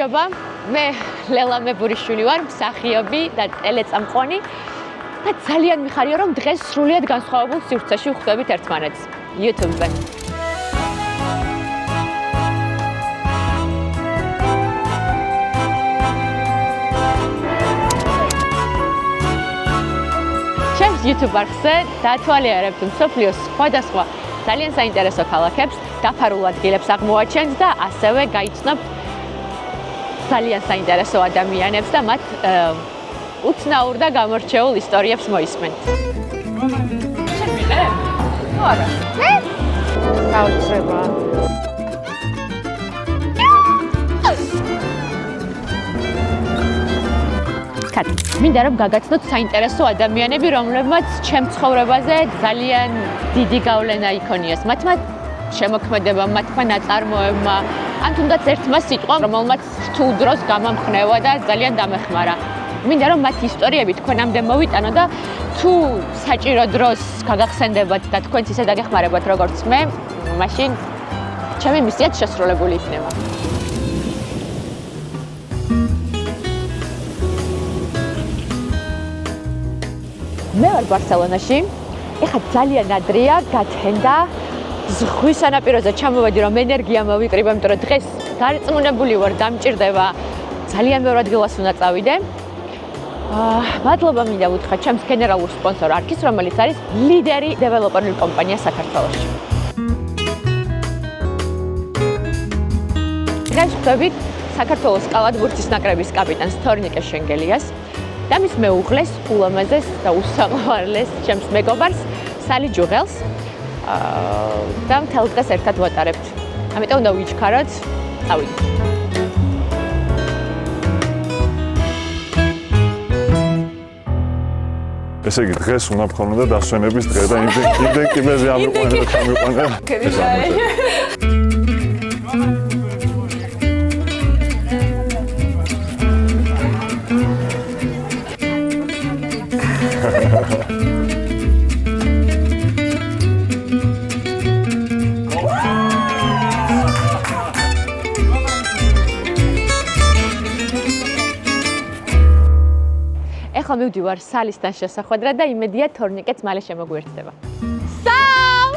გამარჯობა, მე ლელა მებურიშვილი ვარ, მსახიობი და ტელეწამყვანი და ძალიან მიხარია, რომ დღეს სრულიად განსხვავებულ სივრცეში ვხვდებით ერთმანეთს YouTube-ზე. ჩემს YouTube არხზე დათვალიერებთ მსოფლიოს სხვადასხვა ძალიან საინტერესო ქალაქებს, დაფარულ ადგილებს აღმოაჩენთ და ასევე გაიცნობთ ძალიან საინტერესო ადამიანებს და მათ უცნაურ და გამორჩეულ ისტორიებს მოისმენთ. შემიღე? ნუ არა. გაუცრება. მინდა რომ გაგაცნოთ საინტერესო ადამიანები, რომლებმაც ჩემ ცხოვრებაზე ძალიან დიდი გავლენა იქონიეს. მათმა შემოქმედებამ, მათმა ნაწარმოებმა, ან თუნდაც ერთმა სიტყვამ, რომელმაც რთულ დროს გამამხნევა და ძალიან დამეხმარა. მინდა რომ მათი ისტორიები თქვენამდე მოვიტანო და თუ საჭირო დროს გაგახსენდებათ და თქვენც ისე დაგეხმარებათ როგორც მე, მაშინ ჩემი მისიაც შესრულებული იქნება. მე ვარ ბარსელონაში. ეხლა ძალიან ადრეა, გათენდა. ზღვის სანაპიროზე ჩამოვედი, რომ ენერგია მოვიკრიბო, იმიტომ რომ დღეს დარწმუნებული ვარ, დამჭირდება ძალიან ბევრ ადგილას უნდა წავიდე. მადლობა მინდა უთხრა ჩემს გენერალურ სპონსორ არქის, რომელიც არის ლიდერი დეველოპერული კომპანია საქართველოში. დღეს ვხვდებით საქართველოს კალათბურთის ნაკრების კაპიტანს თორნიკე შენგელიას და მის მეუღლეს, ულამაზეს და უსაყვარლეს ჩემს მეგობარს სალი ჯუღელს და მთელ დღეს ერთად ვატარებთ. ამიტომ უნდა ვიჩქაროთ, წავიდეთ. ესე იგი დღეს უნდა მქონოდა დასვენების დღე და იმდენ კიბეზე ამიყვანე და ჩამიყვანე. ეხლა მივდივარ სალისთან შესახვედრად და იმედია თორნიკეც მალე შემოგვიერთდება. სალ!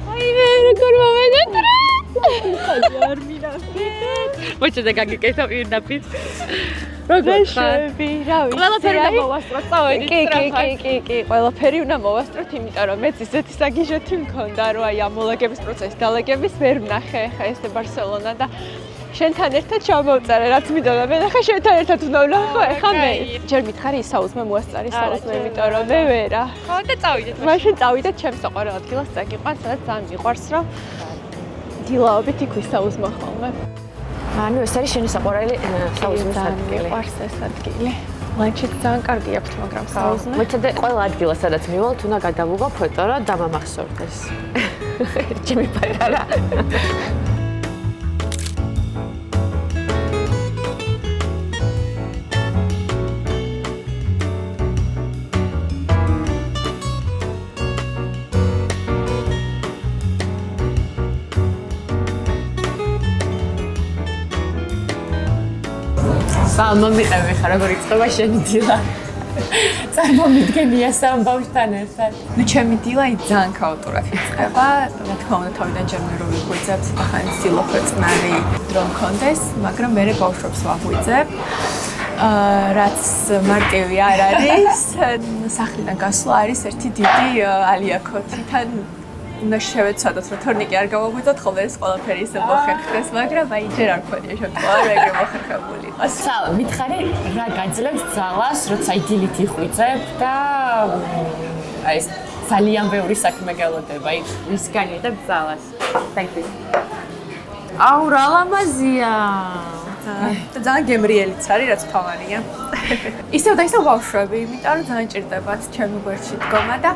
აი მე როგორ მომენატრა? ხარ მინახეთ. მოჭედა გაგიკეთო პირდაპირ. როგორ ხარ? ყველაფერი უნდა მოვასწროთ, წავედით სწრაფად. კი, ყველაფერი უნდა მოვასწროთ, იმიტომ რომ მეც ისეთი საგიჟეთი მქონდა, რომ აი ამოლაგების პროცესი დალაგების ვერ ვნახე ხა ესე ბარსელონა და შენთან ერთად ჩამოვწერე, რაც მინდოდა. მე ნახე შენთან ერთად უნდა ვნახო, ეხლა მე. ჯერ მითხარი ისაუზმე მოასწარი საუზმე, იმიტომ რომ მე ვერა. ხო და წავიდეთ. მაშინ წავიდეთ ჩემს საყვარელ ადგილას წაგიყვან, სადაც ძალიან მიყვარს, რომ დილაობით იქ ვისაუზმო ხოლმე. ანუ ეს არის შენი საყვარელი საუზმის ადგილი. მიყვარს ეს ადგილი. ლანჩიც ძალიან კარგი აქვს, მაგრამ საუზმე. მოიცადე ყველა ადგილას, სადაც მივალთ, უნდა გადავუღო ფოტო რა დამამახსოვრდეს. ჩემი პატარა. მომიყევი ხარ, როგორ იწყება შენი დილა. წარმომიდგენია სამ ბავშვთან ერთად. ნუ ჩემი დილა ძალიან ქაოტურად იწყება. რა თქმა უნდა, თავიდან ჯერ მე რომ ვიღვიძებ, ახალი სილოხე წნარი დრო მქონდეს, მაგრამ მე ბავშვებს ვაღვიძებ. რაც მარტივი არ არის, სახლიდან გასვლა არის ერთი დიდი ალიაკოთი. თან უნდა შევეცადოთ, რომ თორნიკე არ გავაგვიძოთ, ხოლმე ეს ყველაფერი ისე მოხერხდეს, მაგრამ აი ჯერ არ მქონია შემთხვევა, რომ ეგრე მოხერხებული იყოს. სალ, მითხარი, რა გაძლევს ძალას, როცა იდილით იხვიძებ და აი ეს ძალიან ბევრი საქმე გელოდება, აი ის განიედებ ძალას. Thank you. აუ, რა ლამაზია. და ძალიან გემრიელიც არის, რაც თავარია. ისევ და ისევ ბავშვები, იმიტომ რომ ძალიან ჭირდებათ ჩემი გვერდში დგომა და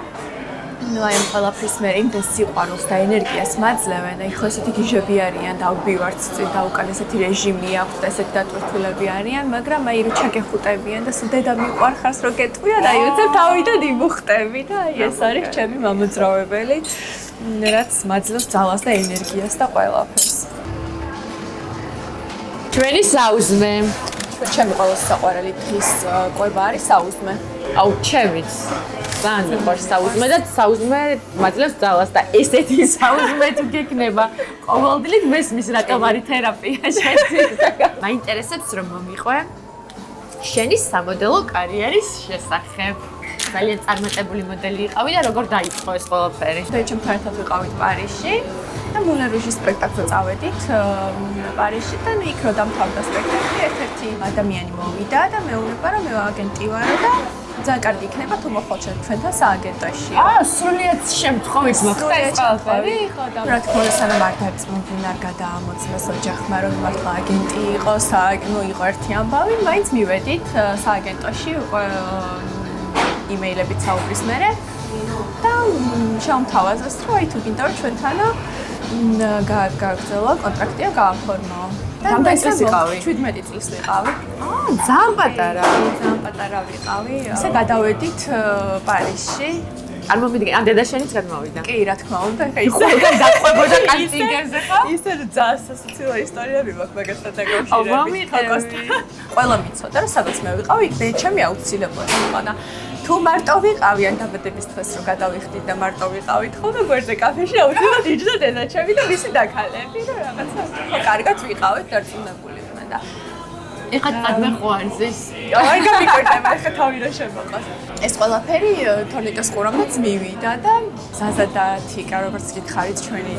ну აი ამ ყველაფრის მე იმდენ სიყვარულს და ენერგიას მაძლევენ, აი ხო ესეთი გიჟები არიან და ვბივართ წინ და უკან ესეთი რეჟიმი აქვს და ესეთი დატვირთულები არიან, მაგრამ აი რო ჩაგეხუტებიან და სულ დედა მიყვარხარს რო გეტყვიან, აი უცებ თავიდან იმუხტები და აი ეს არის ჩემი მამოძრავებელი, რაც მაძლევს ძალას და ენერგიას და ყველაფერს. ჩვენი საუზმე. ჩემი ყველაზე საყვარელი დღის კვება არის საუზმე. აუ, ჩემიც. ძალიან მიყვარს საუზმე და საუზმე მაძლევს ძალას და ესეთი საუზმე თუ გექნება ყოველდღიურად მესმის რატომ არის თერაპია შეცით. მაინტერესებს რომ მომიყვე შენი სამოდელო კარიერის შესახებ. ძალიან წარმატებული მოდელი იყავი და როგორ დაიწყო ეს ყველაფერი? ჩემთან ერთად ვიყავით პარიზში და Moulin Rouge-ის სპექტაკლზე წავედით პარიზში და იქ რო დამთავრდა სპექტაკლი, ერთ-ერთი ადამიანი მოვიდა და მეუბნება რომ მე აგენტი ვარ და ძალიან კარგი იქნება თუ მოხვალ ჩვენთან სააგენტოში. სრულიად შემთხვევით მოხდა ეს ყველაფერი? ხო და რა თქმა უნდა სანამ არ დაწმუნდნენ არ გადაამოწმეს ოჯახმა რომ მართლა აგენტი იყო, იყო ერთი ამბავი, მაინც მივედით სააგენტოში უკვე იმეილებით საუბრის მერე და შემთავაზეს რომ აი თუ გინდა რომ ჩვენთანო გაგრძელო კონტრაქტია გააფორმო. რამდენი წლის იყავი? 17 წლის ვიყავი. ძალიან პატარა. ძალიან პატარა ვიყავი. ესე გადავედით პარიზში. არ მომიდგენ, ან დედაშენიც გადმოვიდა. კი, რა თქმა უნდა, ხა ისე ყველგან დაყვებოდა კასტინგებზე ხო? ისე ძალიან სასაცილო ისტორიები მაქვს მაგასთან დაკავშირებით. ყველა მიცოდა რომ სადაც მე ვიყავი, იქ ჩემი აუცილებლად იყო და თუ მარტო ვიყავი ან დაბადების დღეს რო გადავიხდით და მარტო ვიყავით ხო და გვერდზე კაფეში აუცილებლად იჯდა დედაჩემი და მისი დაქალები და რაღაცა ხო კარგად ვიყავით დარწმუნებულიყვნენ და ეხლა წადმე ხვარზის. არ გამიკვირდება ეხლა თავი რა შემოყავს. ეს ყველაფერი თორნიკეს ყურამდეც მივიდა და ზაზა და თიკა როგორც გითხარით ჩვენი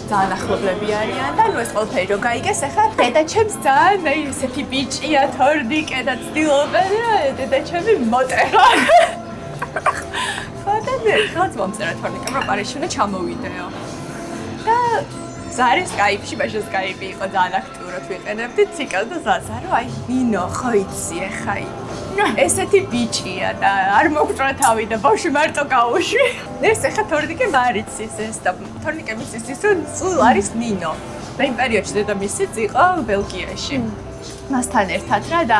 ძალიან ახლობლები არიან და ნუ ეს ყველაფერი რო გაიგეს ეხლა დედაჩემს ძალიან აი ესეთი ბიჭია თორნიკე და ცდილობენ რა დედაჩემი მოტერა. ხო და მე ხალხ მომწერა თორნიკემ რომ პარიზში უნდა ჩამოვიდეო. და ზარი სკაიპში, მაშინ სკაიპი იყო ძალიან აქტიურად ვიყენებდით ციკას და ზაზა რომ აი ნინო ხო იცი ეხა ესეთი ბიჭია და არ მოგწრა თავი და ბავშვი მარტო გაუშვი. ეს ეხა თორნიკე მარიცის ეს და თორნიკე მისის ის რომ წულ არის ნინო. და იმ პერიოდში დედამისიც იყო ბელგიაში. მასთან ერთად რა და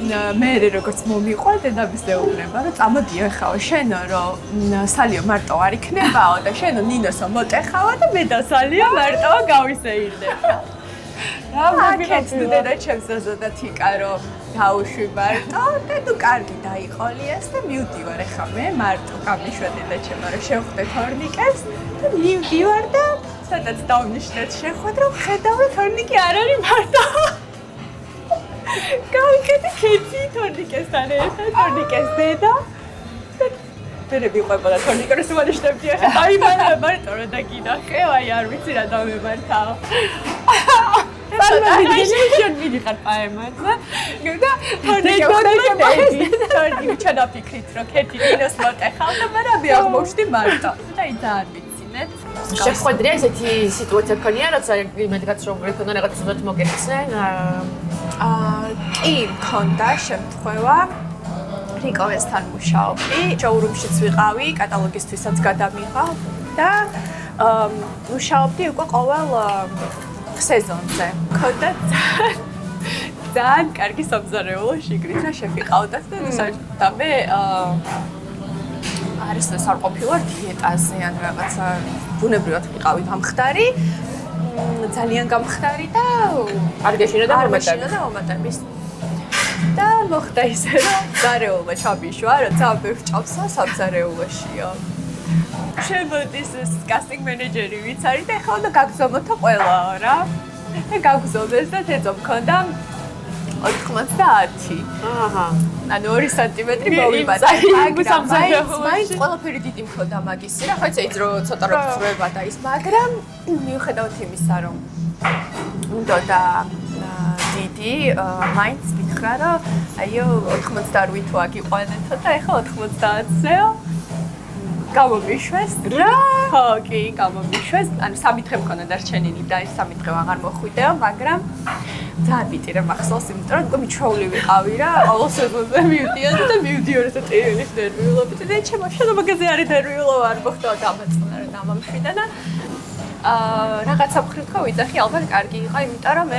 მე როგორც მომიყვა დედამის ეუბნება რომ წამოდი ახაო შენო რომ სალიო მარტო არ იქნებაო და შენო ნინოსო მოტეხავა და მე და სალიო მარტო გავისეირდებ. რა მოგიქეთ დედაჩემს ზაზა და თიკა რომ დაუშვი მარტო და თუ კარგი დაიყოლიეს და მივდივარ ახლა მე მარტო გამიშვა დედაჩემ რომ შევხვდე თორნიკებს და მივდივარ და სადაც დავნიშნეთ შეხვდეთ რომ ხედავი თორნიკე არ არის მარტო. გავიქედი ქეთი თორნიკესთან ერთად, თორნიკეს დედა. მე ვიყვებოდა თორნიკეს უმალიშნებდი ახლა. აი მარტო რა დაგინახე, აი არ ვიცი რა დავემართავ. სანამ მიდიხარ პაემაზე და თორნიკე ჩანაფიქრით რომ ქეთი დინოს მოტეხავ და მე რა აღმოჩნდი მარტო. და აი ძალიან ვიცინეთ. შეხვედრია ესეთი სიტუაცია ქონია, როცა იმედღაც რომ გქონდა რაღაც უზოთ მოგეცენ. კი, მქონდა შემთხვევა. რიკოვესთან მუშაობდი, შოურუმშიც ვიყავი, კატალოგისთვისაც გადამიღა და მუშაობდი უკვე ყოველ სეზონზე. მქონდა ძალიან კარგი სამზარეულო შიგნით რა შევიყავდათ და მე არის ეს არ ყოფილა დიეტაზე ან რაღაცა ბუნებრივად ვიყავი გამხდარი. ძალიან გამხდარი და არ გეშინა და მომატების. და მოხდა ისე რომ ზარეულობა ჩამიშვა, როცა ბევრ ჭამსა სამზარეულოშიო. შემოდის ეს კასტინგ მენეჯერი ვიც არის და ეხლა უნდა გაგზავნოთო ყველაო რა. და გაგზავნეს და თეწო მქონდა 90. აჰა. ანუ 2 სანტიმეტრი მოვიბადა. მაინც ყველაფერი დიდი მქონდა მაგისი რა, ხო იცი ის რომ ცოტა რო წრება და ის, მაგრამ მიუხედავად იმისა რომ უნდა და დიდი მაინც მითხრა რომ აიო 98 თუ აგიყვანეთო და ეხლა 90-ზეო გამომიშვეს რა ხო კი გამომიშვეს ანუ 3 დღე მქონდა დარჩენილი და ეს 3 დღე აღარ მოხვიდეო მაგრამ ძალიან პიტირე მახსოვს იმიტომ რომ მიჩვეული ვიყავი რა ყოველ სეზონზე მივდიოდი და მივდიოდი და ტირილი ნერვიულობით და ჩემო შენობაზე არის ნერვიულო არ მოხდა დამეწონა რა დამამშვიდა და რაღაცა მხრივ თქვა ვიძახი ალბათ კარგი იყო იმიტომ რომ მე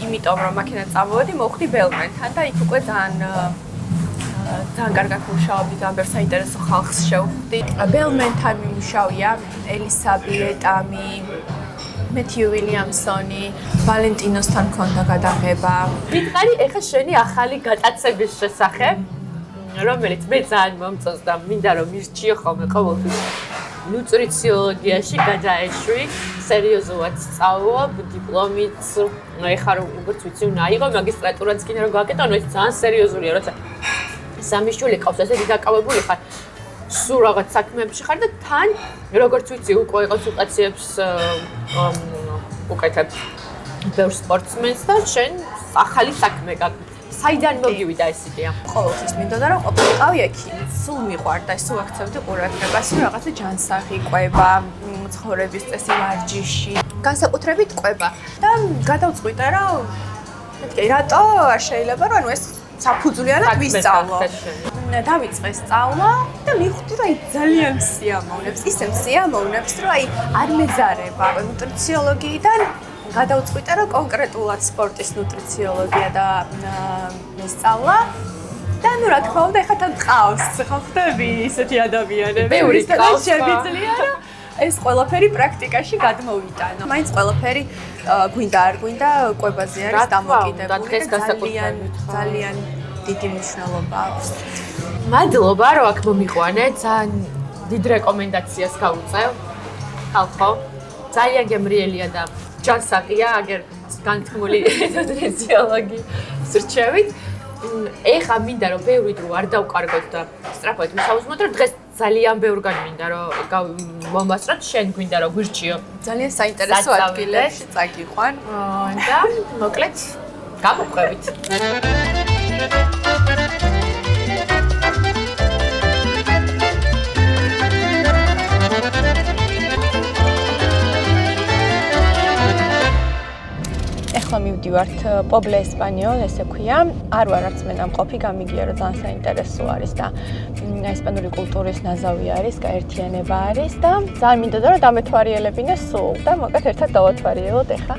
იმიტომ რომ მაქინად წამოვედი მოვხდი ბელმენთან და იქ უკვე ძალიან კარგად მუშაობდი ძალიან ბევრ საინტერესო ხალხს შევხვდი ბელმენთან მიმუშავია ელისაბი ეტამი მეთიუ ვილიამსონი, ვალენტინოსთან მქონდა გადაღება. მითხარი ეხა შენი ახალი გატაცების შესახებ, რომელიც მე ძალიან მომწონს და მინდა რომ მირჩიო ხოლმე ყოველთვის. ნუტრიციოლოგიაში გადაეშვი, სერიოზულად სწავლობ, დიპლომით, ეხა რომ როგორც ვიცი, უნდა აიღო მაგისტრატურაც კიდე რომ გააკეთო, ანუ ეს ძალიან სერიოზულია, როცა სამი შვილი ყავს, ესეთი დაკავებული ხარ. სულ რაღაც საქმეებში ხარ და თან როგორც ვიცი, უკვე კონსულტაციებს უკეთებ ბევრ სპორტსმენს და შენ ახალი საქმე გაქვს. საიდან მოგივიდა ეს იდეა? ყოველთვის მინდოდა რომ ყოფილიყავი ექიმი. სულ მიყვარდა, სულ აქცევდი ყურადღებას, რომ რაღაცა ჯანსაღი ყვება, ცხოვრების წესი ვარჯიში, განსაკუთრებით ყვება. და გადავწყვიტე რომ მეთქე რატო არ შეიძლება რომ ეს საფუძვლიანად ვისწავლო. დავიწყე სწავლა და მივხვდი რომ ძალიან სიამოვნებს, ისე სიამოვნებს, რომ არ მეზარება ნუტრიციოლოგიიდან გადავწყვიტე რომ კონკრეტულად სპორტის ნუტრიციოლოგია და მესწავლა და ნუ რა თქმა უნდა ეხლა თან ყავს ხო ხდები ისეთი ადამიანები ვისაც შეიძლება რომ ეს ყველაფერი პრაქტიკაში გადმოვიტანო. მაინც ყველაფერი გვინდა არ გვინდა კვებაზე არის დამოკიდებული და ძალიან დიდი მნიშვნელობა აქვს. მადლობა რომ აქ მომიყვანე, ძალიან დიდ რეკომენდაციას გავუწევ. ხალხო, ძალიან გემრიელია და ჯანსაღია, აგერ განთქმული ნუტრიციოლოგი სრჩევით. ეხა მინდა რომ ბევრი დრო არ დავკარგოთ და სწრაფად ვისაუბროთ, რომ დღეს ძალიან ბევრგან მინდა რომ მომასწროთ, შენ გვინდა რომ გვირჩიო. ძალიან საინტერესო ადგილებში წაგიყვან და მოკლედ გამოყვებით. ახლა მივდივართ პობლე ესპანიოლ, ესე ქვია. არ ვარ არც მე ნამყოფი, გამიგია რომ ძალიან საინტერესო არის და ესპანური კულტურის ნაზავი არის, გაერთიანება არის და ძალიან მინდოდა რომ დამეთვალიერებინე სულ და მოკლედ ერთად დავათვალიეროთ ახლა.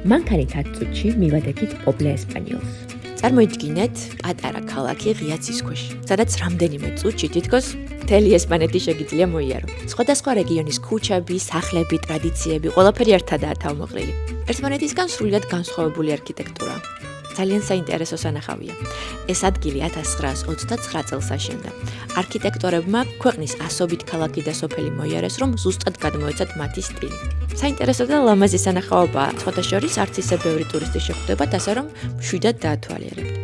მანქანით 10 წუთში მივადექით პობლე ესპანიოლს. წარმოიდგინეთ პატარა ქალაქი ღია ცის ქვეშ, სადაც რამდენიმე წუთში თითქოს მთელი ესპანეთი შეგიძლია მოიარო. სხვადასხვა რეგიონის ქუჩები, სახლები, ტრადიციები, ყველაფერი ერთადაა თავმოყრილი. ერთმანეთისგან სრულიად განსხვავებული არქიტექტურა. ძალიან საინტერესო სანახავია. ეს ადგილი 1929 წელს აშენდა. არქიტექტორებმა ქვეყნის ასობით ქალაქი და სოფელი მოიარეს, რომ ზუსტად გადმოეცათ მათი სტილი. საინტერესო და ლამაზი სანახაობაა. სხვათა შორის არც ისე ბევრი ტურისტი შეხვდებათ, ასე რომ მშვიდად დაათვალიერებთ.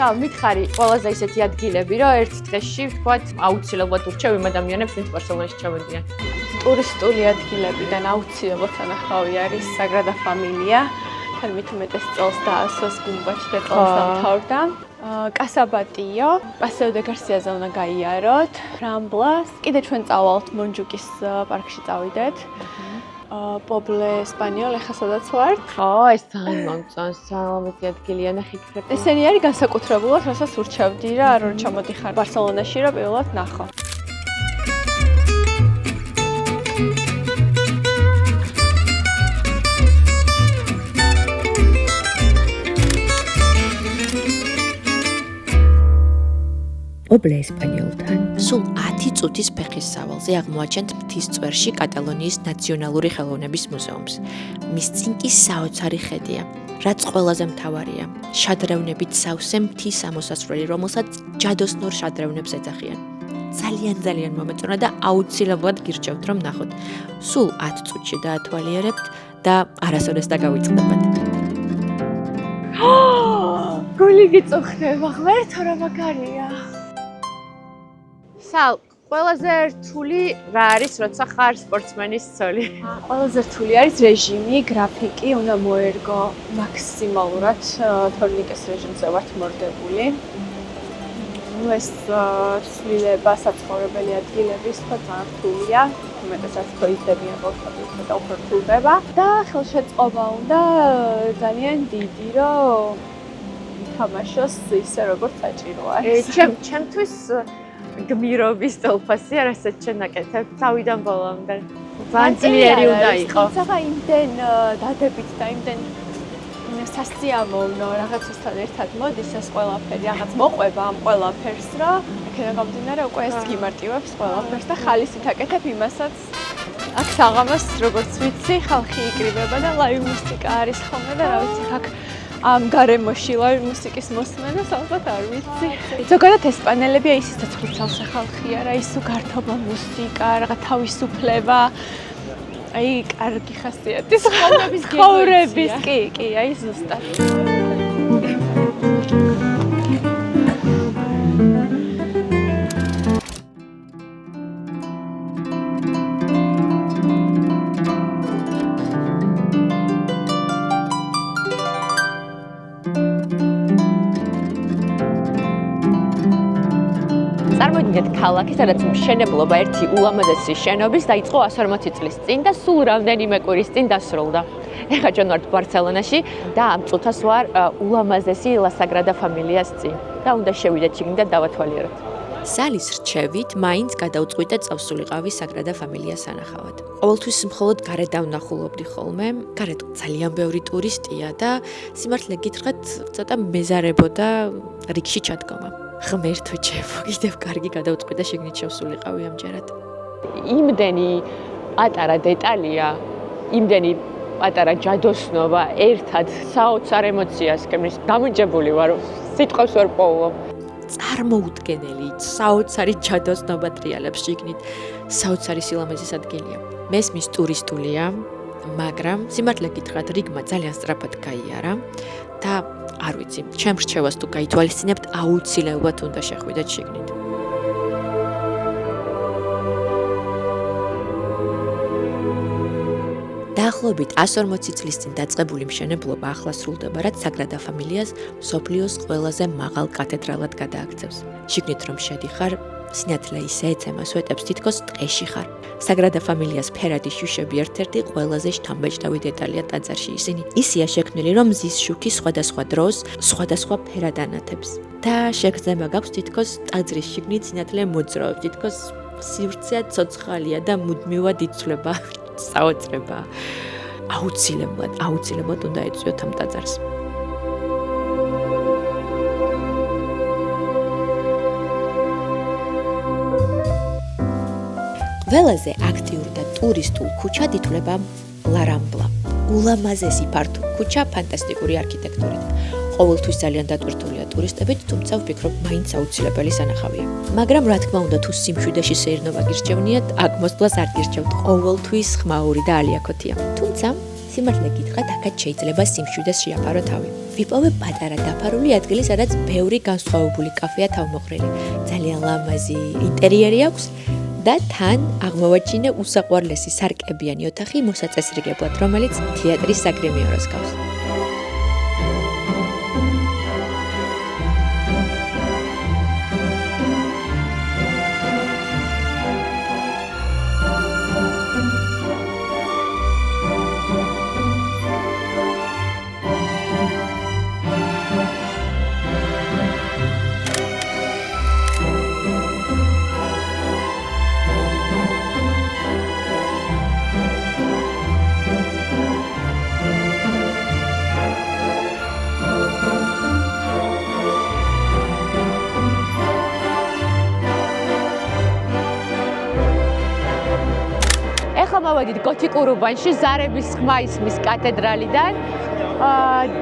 მითხარი ყველაზე ისეთი ადგილები, რომ ერთ დღეში ვთქვათ, აუცილებლად ურჩევ იმ ადამიანებს, ვინც ბარსელონაში ჩავედიან. ტურისტული ადგილებიდან აუცილებლად სანახავი არის საგრადა ფამილია. თან მით უმეტეს წელს დაასვეს გუმბათი და წელს დამთავრდა. კასაბატიო, პასეო დე გარსიაზე უნდა გაიაროთ. რამბლას, კიდე ჩვენ წავალთ მონჯუკის პარკში წავიდეთ. პობლე ესპანიოლ ეხა სადაც ვართ. ხო, ეს ძალიან მომწონს, ლამაზი ადგილია, ნახე იქ. ესენი არის განსაკუთრებულად, რასაც ურჩევდი რა, რომ ჩამოდიხარ ბარსელონაში, რომ პირველად ნახო. პობლე ესპანიოლთან სულ 10 წუთის ფეხის სავალზე აღმოაჩენთ მთისწვერში კატალონიის ნაციონალური ხელოვნების მუზეუმს. მის წინ კი საოცარი ხედია. რაც ყველაზე მთავარია, შადრევნებით სავსე მთის ამოსასვლელი, რომელსაც ჯადოსნურ შადრევნებს ეძახიან. ძალიან მომეწონა და აუცილებლად გირჩევთ რომ ნახოთ. სულ 10 წუთში დაათვალიერებთ და არასოდეს დაგავიწყდებათ. გული გიწუხდება, ღმერთო რა მაგარია. სალ, ყველაზე რთული რა არის, როცა ხარ სპორტსმენის ცოლი? ყველაზე რთული არის რეჟიმი, გრაფიკი, უნდა მოერგო მაქსიმალურად თორნიკეს რეჟიმზე ვართ მორდებული. ეს ცვლილება საცხოვრებელი ადგილების სხვა ძალიან რთულია, უმეტესად თოისებიან ბოლქვები და უფრო რთულდება და ხელშეწყობა უნდა ძალიან დიდი, რომ ითამაშოს ისე როგორც საჭირო არის. ჩემთვის გმირობის ტოლფასია, რასაც შენაკეთებ თავიდან ბოლომდე. ძალიან ძლიერი უნდა იყო. თუმცა იმდენ დადებით და იმდენ სასიამოვნო რაღაცასთან ერთად მოდის ეს ყველაფერი, რაღაც მოყვება ამ ყველაფერს, რომ აქედან გამომდინარე უკვე ეს გიმარტივებს ყველაფერს და ხალისით აკეთებ იმასაც, აქ საღამოს როგორც ვიცი, ხალხი იკრიბება და ლაივ მუსიკა არის ხოლმე და რა ვიცი, აქ ამ გარემოში ლაივ მუსიკის მოსმენა ალბათ არ ვიცი. ზოგადად ესპანელები აი ისიც ცოცხლიცავსა ხალხია რა, ისო გართობა მუსიკა, რაღაცა თავისუფლება. აი კარგი ხასიათის ცხოვრების კი, აი ზუსტად. წარმოვიდგინეთ ქალაქი, სადაც მშენებლობა ერთი ულამაზესი შენობის დაიწყო 140 წლის წინ და სულ რამდენიმე კვირის წინ დასრულდა. ეხლა ჩვენ ვართ ბარსელონაში და ამ წუთას ვარ ულამაზესი La Sagrada Familias წინ და უნდა შევიდეთ შიგნით და დავათვალიეროთ. სალის რჩევით მაინც გადავწყვიტე წავსულიყავი Sagrada Familias ანახავად. ყოველთვის მხოლოდ გარეთ დავნახულობდი ხოლმე, გარეთ ძალიან ბევრი ტურისტია და სიმართლე გითხრათ, ცოტა მეზარებოდა რიგში ჩადგომა. ღმერთო ჩემო, კიდევ კარგი გადავწყვიტე შიგნით შევსულიყავი ამჯერად. იმდენი პატარა დეტალია, იმდენი პატარა ჯადოსნობა ერთად საოცარ ემოციას ქმნის. გამონჯებული ვარ, სიტყვებს ვერ პოულობ. წარმოუდგენელი, საოცარი ჯადოსნობა ტრიალებს შიგნით. საოცარი სილამაზის ადგილია. მესმის ტურისტულია, მაგრამ სიმართლე გითხრათ, რიგმა ძალიან სწრაფად გაიარა და არ ვიცი, ჩემ რჩევას თუ გაითვალისწინებთ, აუცილებლად უნდა შეხვიდეთ შიგნით. დაახლოებით 140 წლის წინ დაწყებული მშენებლობა ახლა სრულდება, რაც Sagrada Familias მსოფლიოს ყველაზე მაღალ კათედრალად გადააქცევს. შიგნით რომ შედიხარ, სინათლე ისე ეცემა სვეტებს, თითქოს ტყეში ხარ. Sagrada Familias ფერადი შუშები ერთ-ერთი ყველაზე შთამბეჭდავი დეტალია ტაძარში. ისინი ისეა შექმნილი, რომ მზის შუქი სხვადასხვა დროს, სხვადასხვა ფერად ანათებს. და შეგრძნება გაქვს თითქოს ტაძრის შიგნით სინათლე მოძრაობს, თითქოს სივრცეა ცოცხალია და მუდმივად იცვლება. საოცრება. აუცილებლად უნდა ეწვიოთ ამ ტაძარს. ყველაზე აქტიურ და ტურისტულ ქუჩად ითვლება La Rambla. ულამაზესი ფართო ქუჩა ფანტასტიკური არქიტექტურით. ყოველთვის ძალიან დატვირთულია ტურისტებით, თუმცა ვფიქრობ, მაინც აუცილებელი სანახავია. მაგრამ რა თქმა უნდა, თუ სიმშვიდეში სეირნობა გირჩევნიათ, აქ მოსვლას არ გირჩევთ. ყოველთვის ხმაური და ალიაქოთია. თუმცა, სიმართლე გითხრათ, აქაც შეიძლება სიმშვიდეს შეაფარო თავი. ვიპოვე პატარა დაფარული ადგილი, სადაც ბევრი განსხვავებული კაფეა თავმოყრილი. ძალიან ლამაზი ინტერიერი აქვს და თან აღმოვაჩინე უსაყვარლესი სარკებიანი ოთახი მოსაწესრიგებლად, რომელიც თეატრის საგრემიოროს გავს. მოვედით გოთიკურ უბანში, ზარების ხმა ისმის კათედრალიდან.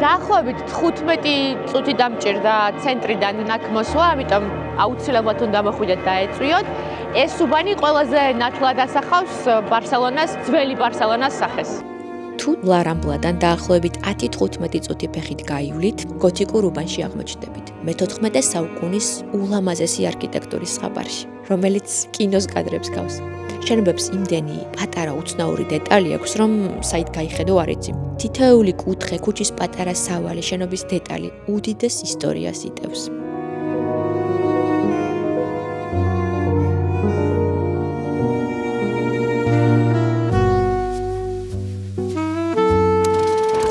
დაახლოებით 15 წუთი დამჭირდა ცენტრიდან აქ მოსვლა, ამიტომ აუცილებლად უნდა მოხვიდეთ და ეწვიოთ. ეს უბანი ყველაზე ნათლად ასახავს ბარსელონას, ძველი ბარსელონას სახეს. თუ La Rambla-დან დაახლოებით 10-15 წუთი ფეხით გაივლით, გოთიკურ უბანში აღმოჩნდებით. მე-14 საუკუნის ულამაზესი არქიტექტურის ხაბარში, რომელიც კინოს კადრებს გავს. შენობებს იმდენი პატარა უცნაური დეტალი აქვს, რომ საით გაიხედო არ იცი. თითოეული კუთხე, ქუჩის პატარა სავალი, შენობის დეტალი უდიდეს ისტორიას იტევს.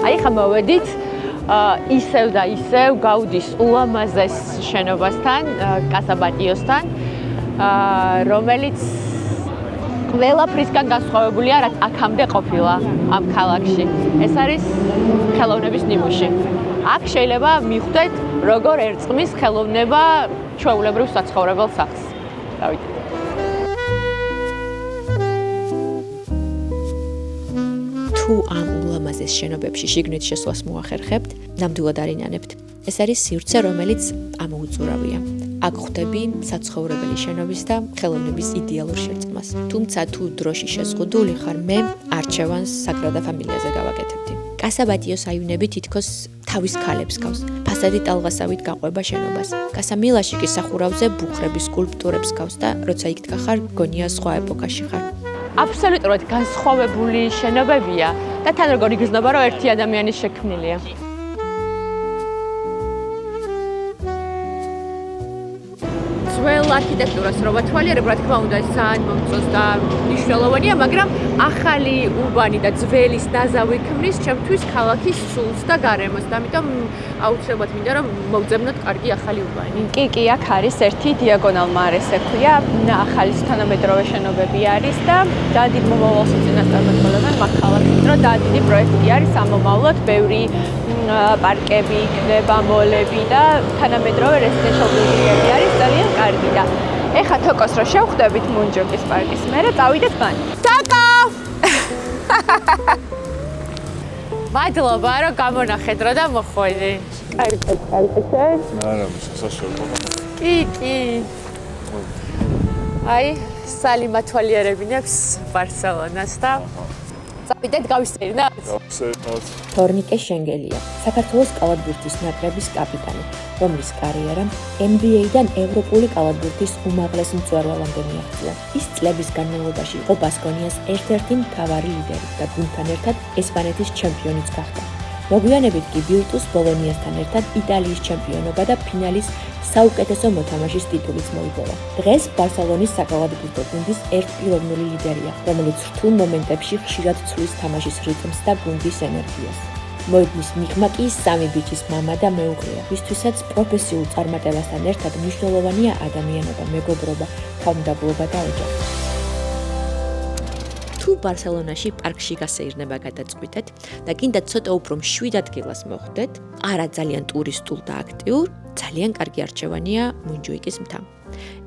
აი ხა მოვედით ისევ და ისევ გაუდის ულამაზეს შენობასთან, Casa Batiosთან, რომელიც ყველაფრისგან განსხვავებულია, რაც აქამდე ყოფილა ამ ქალაქში. ეს არის ხელოვნების ნიმუში. აქ შეიძლება მიხვდეთ, როგორ ერწყმის ხელოვნება ჩვეულებრივ საცხოვრებელ სახლს. დავით. თუ ამ ულამაზეს შენობებში შიგნით შესვლას მოახერხებთ, ნამდვილად არ ინანებთ. ეს არის სივრცე, რომელიც ამოუწურავია. აქ ხვდები საცხოვრებელი შენობის და ხელოვნების იდეალურ შერწყმას. თუმცა თუ დროში შეზღუდული ხარ, მე არჩევანს საგრადა ფამილიაზე გავაკეთებდი. კასაბატიოს აივნები თითქოს თავის ქალებს გავს. ფასადი ტალღასავით გაყვება შენობას. კასამილაში კი სახურავზე ბუხრების სკულპტურებს გავს და როცა იქ დგახარ, გონია სხვა ეპოქაში ხარ. აბსოლუტურად განსხვავებული შენობებია და თან როგორ იგრძნობა, რომ ერთი ადამიანის შექმნილია. ძველ არქიტექტურას რო ვათვალიერებ, რა თქმა უნდა, ეს ძალიან მომწონს და მნიშვნელოვანია, მაგრამ ახალი ურბანი და ძველის ნაზავი ქმნის ჩემთვის ქალაქის სულს და გარემოს და ამიტომ აუცილებლად მინდა რომ მოვძებნოთ კარგი ახალი ურბანი. კი, აქ არის ერთი დიაგონალ მარეს ექვია, ახალი თანამედროვე შენობები არის და დიდი მომავალს წინასწარმეტყველებენ მაგ ქალაქში, რომ დიდი პროექტი არის ამომავლად, ბევრი პარკები იქნება, მოლები და თანამედროვე რეზიდენციალ ბილდინგები არის ძალიან კარგი და ეხა თოკოს რო შევხვდებით მუნჯოკის პარკის მერე წავიდეთ მან. საკა! მადლობა რომ გამონახეთ რა და მოხვედი. კარგი. არა, შესაძლოა. კი. აი, სალი მათვალიერებინებს ბარსელონას და წავიდეთ გავისწრინოთ. თორნიკე შენგელია, საქართველოს კალათბურთის ნაკრების კაპიტანი, რომლის კარიერამ NBA-დან ევროპული კალათბურთის უმაღლეს მწვერვალამდე მიაღწია. ის წლების განმავლობაში იყო ბასკონიას ერთ-ერთი მთავარი ლიდერი და გუნდთან ერთად ესპანეთის ჩემპიონიც გახდა. მოგვიანებით კი ბილტუს ბოლონიასთან ერთად იტალიის ჩემპიონობა და ფინალის საუკეთესო მოთამაშის ტიტულიც მოიპოვა. დღეს ბარსელონის საკალათბურთო გუნდის ერთპიროვნული ლიდერია, რომელიც რთულ მომენტებში ხშირად ცვლის თამაშის რიტმს და გუნდის ენერგიას. მოედნის მიღმა კი სამი ბიჭის მამა და მეუღლეა, ვისთვისაც პროფესიულ წარმატებასთან ერთად მნიშვნელოვანია ადამიანობა, მეგობრობა, თავმდაბლობა და ოჯახი. თუ ბარსელონაში პარკში გასეირნება გადაწყვიტეთ და კიდე ცოტა უფრო მშვიდ ადგილას მოხვდეთ, არა ძალიან ტურისტულ და აქტიურ, ძალიან კარგი არჩევანია მონჯუიკის მთა.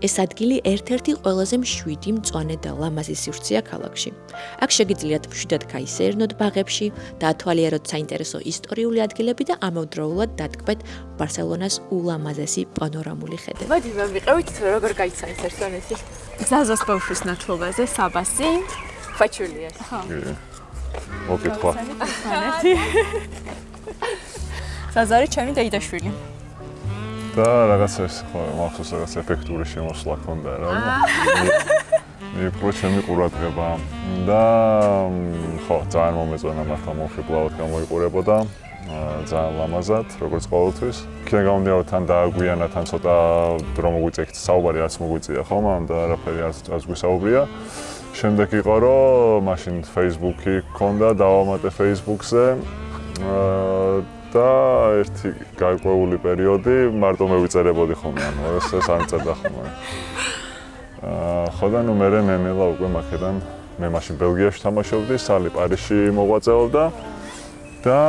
ეს ადგილი ერთ-ერთი ყველაზე მშვიდი, მწვანე და ლამაზი სივრცეა ქალაქში. აქ შეგიძლიათ მშვიდად გაისეირნოთ ბაღებში, დაათვალიეროთ საინტერესო ისტორიული ადგილები და ამავდროულად დატკბეთ ბარსელონას ულამაზესი პანორამული ხედები. მოდი მივიყევით როგორ გაიცანს ერთმანეთი. ზაზოს ბავშვის ნათლობაზე საბასი. ფაჩულიას. მოკითხვა. ზაზარი ჩემი დაიდაშვილი. და რაღაცა ეს ხო მახსოვს რაღაც ეფექტური შემოსვლა ქონდა რა. მიფრო ჩემი ყურადღება და ხო ძალიან მომეწონა მართლა მომხიბლავად გამოიყურებოდა. ძალიან ლამაზად, როგორც ყოველთვის. იქიდან გამომდინარე თან დააგვიანა, თან ცოტა დრო მოგვიწექით, საუბარი არც მოგვიწია ხომ, და არაფერი არც გვისაუბრია. შემდეგ იყო რომ მაშინ Facebook-ი ქონდა, დავამატე Facebook-ზე. და ერთი გარკვეული პერიოდი მარტო მევიწერებოდი ხოლმე, ანუ ეს არ მწერდა ხოლმე. ხო და ნუ მე ნელა უკვე მაქედან მე მაშინ ბელგიაში თამაშობდი, სალი პარიზში მოღვაწეობდა და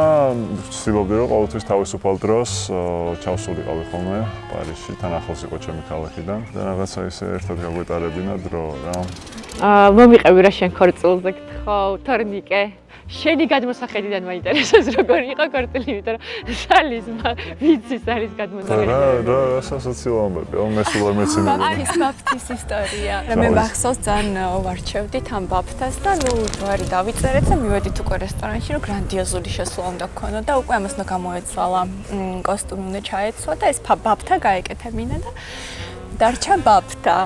ვცდილობდი რომ ყოველთვის თავისუფალ დროს ჩავსულიყავი ხოლმე პარიზში, თან ახლოს იყო ჩემი ქალაქიდან და რაღაცა ისე ერთად გაგვეტარებინა დრო რა. მომიყევი რა შენ ქორწილზე გთხოვ, თორნიკე. შენი გადმოსახედიდან მაინტერესებს როგორი იყო ქორწილი, იმიტომ რომ სალის ვიცი სალის გადმოსახედი. რა სასაცილო ამბები, მე სულ არ მეცინე. არის ბაფთის ისტორია. მე მახსოვს ძალიან ვარჩევდით ამ ბაფთას და ნუ ჯვარი დავიწერეთ და მივედით უკვე რესტორანში, რომ გრანდიოზული შესვლა უნდა გქონოდა და უკვე ამას გამოეცვალა. კოსტუმი უნდა ჩაეცვა და ეს ბაფთა გაეკეთა მინა და დარჩა ბაფთა.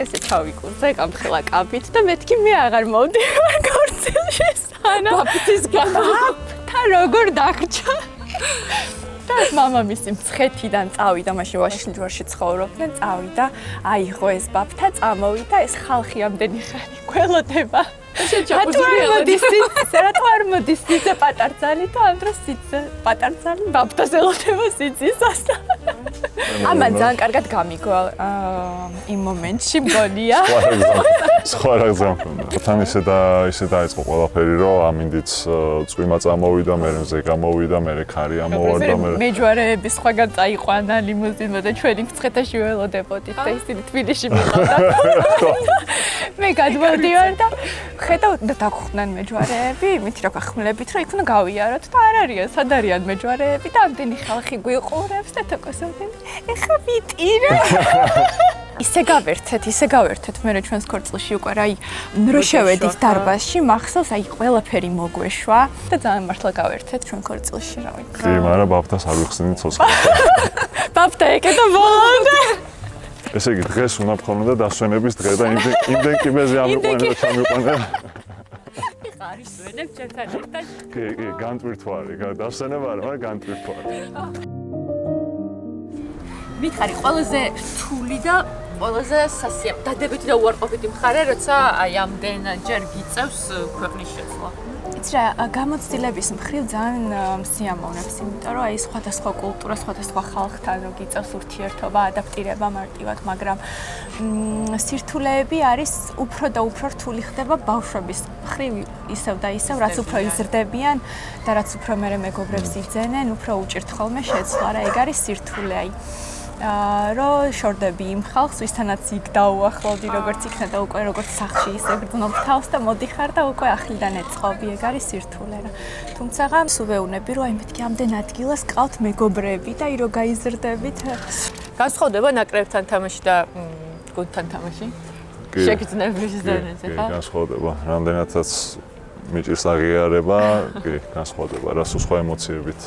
ესე ჩავიკურზე გამხელა კაბით და მეთქი მე აღარ მოვდივარ ქორწილში სანა ბაფთის ბაფთა როგორ დაგჭა და მამამისი მცხეთიდან წავიდა მაშინ ვაშინგტონში ცხოვრობდნენ წავიდა აიღო ეს ბაფთა წამოვიდა ეს ხალხი ამდენი ხანი გველოდება რატო არ მოდის სიცე პატარძალი და ამ დროს სიცე პატარძალი ბაფთას ელოდება სიცისას ამან ძალიან კარგად გამიგო იმ მომენტში მგონია სხვა რაღაცა მქონდა თან ისე დაიწყო ყველაფერი რომ ამინდიც წვიმა წამოვიდა მე მზე გამოვიდა მე ქარი ამოვარდა მე მეჯვარეების სხვაგან წაიყვანა ლიმუზინმა და ჩვენი მცხეთაში ველოდებოდით და ისინი თბილისში მიყავდათ მე გადმოვიდა მივდივარ და ხედავ და დაგხვდნენ მეჯვარეები, იმით რომ გახმლებით რომ იქ უნდა გავიაროთ და არ არიან, სად არიან მეჯვარეები და ამდენი ხალხი გვიყურებს და თოკოსობენ. ეხა ვიტირე. ისე გავერთეთ მე რა ჩვენს ქორწილში უკვე რა რო შევედით დარბაზში მახსოვს აი ყველაფერი მოგვეშვა და ძალიან მართლა გავერთეთ ჩვენ ქორწილში რა ვიცი. კი, მაგრამ ბაბთას არ ვიხსნით ცოცხალ. ბაბთა ეკეთა ბოლომდე. ესე იგი დღეს უნდა მქონოდა დასვენების დღე და იმდენ კიბეზე ამიყვანე და ჩამიყვანე. არის ვენებ ჩემთან ერთად. კი, განტვირთვარი, დასვენება არა, მაგრამ განტვირთვარი. მითხარი ყველაზე რთული და ყველაზე დადებითი და უარყოფითი მხარე, როცა აი ამდენჯერ გიწევს ქვეყნის შეცვლა. იცი რა, გამოცდილების მხრივ ძალიან სიამოვნებს, იმიტომ რომ აი სხვადასხვა კულტურა, სხვადასხვა ხალხთან რო გიწევს ურთიერთობა, ადაპტირება მარტივად, მაგრამ სირთულეები არის უფრო და უფრო რთული ხდება ბავშვების მხრივ ისევ და ისევ, რაც უფრო იზრდებიან და რაც უფრო მერე მეგობრებს იძენენ, უფრო უჭირთ ხოლმე შეცვლა რა, ეგ არის სირთულე აი. რო შორდები იმ ხალხს, ვისთანაც იქ დაუახლოვდი, როგორც იქნა და უკვე როგორც სახლში ისე გრძნობ თავს და მოდიხარ და უკვე ახლიდან ეწყობი, ეგ არის სირთულე რა. თუმცა სულ ვეუბნები, რომ აი მეთქი ამდენ ადგილას ყავთ მეგობრები და აი რო გაიზრდებით. განსხვავდება ნაკრებთან თამაში და გუნდთან თამაში? შეგრძნების დონეზე, ხო? კი, განსხვავდება. რამდენადაც მიჭირს აღიარება, კი, განსხვავდება. რა სულ სხვა ემოციებით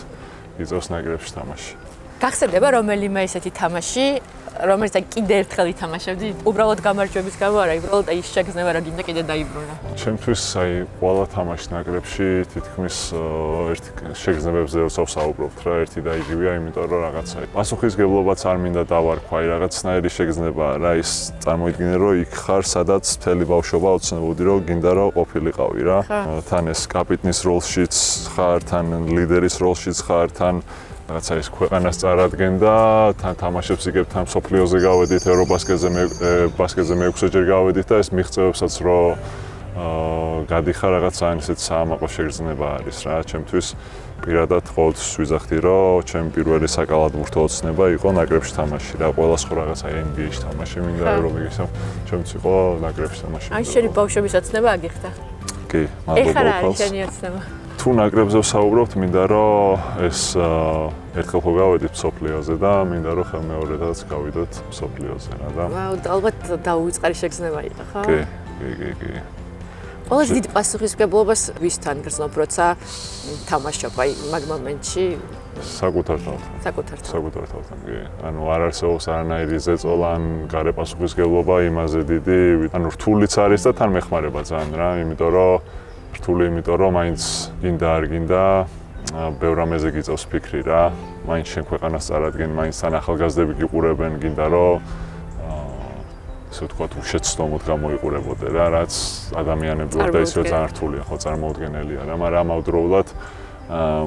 იწევს ნაკრებში თამაში. გახსენდება რომელიმე ესეთი თამაში, რომელიც კიდე ერთხელ ითამაშებდი, უბრალოდ გამარჯვების გამო არა, უბრალოდ ის შეგრძნება რა გინდა კიდე დაიბრუნა. ჩემთვის აი ყველა თამაში ნაკრებში თითქმის ერთი შეგრძნებებზე როცა ვსაუბრობთ რა, ერთი და იგივეა, იმიტომ რომ რაღაცა პასუხისგებლობაც არ მინდა დავარქვა, აი რაღაცნაირი შეგრძნება რა, ის წარმოიდგინე რომ იქ ხარ, სადაც მთელი ბავშვობა ოცნებობდი რომ გინდა რომ ყოფილიყავი რა. თან ეს კაპიტნის როლშიც ხარ, თან ლიდერის როლშიც ხარ, თან რაღაცა ის ქვეყანას წარადგენდა, თან თამაშებს იგებ, თან მსოფლიოზე გავედით, ევრობასკეტზე მე-6-ჯერ გავედით და ეს მიღწევებსაც რომ გადიხარ რაღაცა ისეთ საამაყო შეგრძნება არის რა, ჩემთვის პირადად ყოველთვის ვიზახდი რომ ჩემი პირველი საკალათბურთო ოცნება იყო ნაკრებში თამაში რა, ყველა სხვა რაღაცა NBA-ში თამაში მინდა, ევროლიგის ჩემთვის იყო ნაკრებში თამაში. აი შენი ბავშვობის ოცნება აგიხდა? კი, მადლობა. ეხლა რა არის შენი ოცნება? თუ ნაკრებზე ვსაუბრობთ, მინდა რომ ეს ერთხელ ხო გავედით მსოფლიოზე და მინდა რომ ხელმეორედაც გავიდოთ მსოფლიოზე რა და ალბათ დაუვიწყარი შეგრძნება იყო, ხო? კი. ყველაზე დიდ პასუხისმგებლობას ვისთან გრძნობ, როცა თამაშობ აი მაგ მომენტში? საკუთარ თავთან, კი. ანუ არ არსებობს არანაირი ზეწოლა ან გარე პასუხისმგებლობა იმაზე დიდი, ანუ რთულიც არის და თან მეხმარება ძალიან რა, იმიტომ რომ მაინც გინდა არ გინდა ბევრ რამეზე გიწევს ფიქრი რა, მაინც შენ ქვეყანას წარადგენ, მაინც თან ახალგაზრდები გიყურებენ, გინდა რომ ისე ვთქვათ უშეცდომოდ გამოიყურებოდე რა, რაც ადამიანებრივად და ისე ძალიან რთულია, ხო წარმოუდგენელია რა, მაგრამ ამავდროულად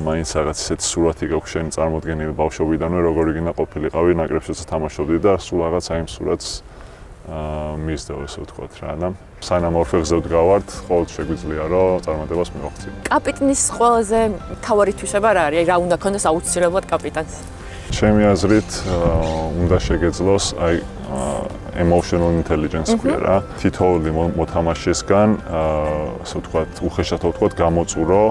მაინც რაღაც ისეთი სურათი გაქვს შენი წარმოუდგენელი ბავშვობიდანვე, როგორი გინდა ყოფილიყავი ნაკრებშიც თამაშობდი და სულ რაღაცა იმ სურათს მისდევ ესე ვთქვათ რა და სანამ ორფეხზე ვდგავართ, ყოველთვის შეგვიძლია რომ წარმატებას მივაღწიო. კაპიტნის ყველაზე მთავარი თვისება რა არის? რა უნდა ქონდეს აუცილებლად კაპიტანს? ჩემი აზრით უნდა შეგეძლოს აი emotional intelligence ქვია რა. თითოეული მოთამაშისგან ასე ვთქვათ, უხეშად ვთქვათ, გამოწურო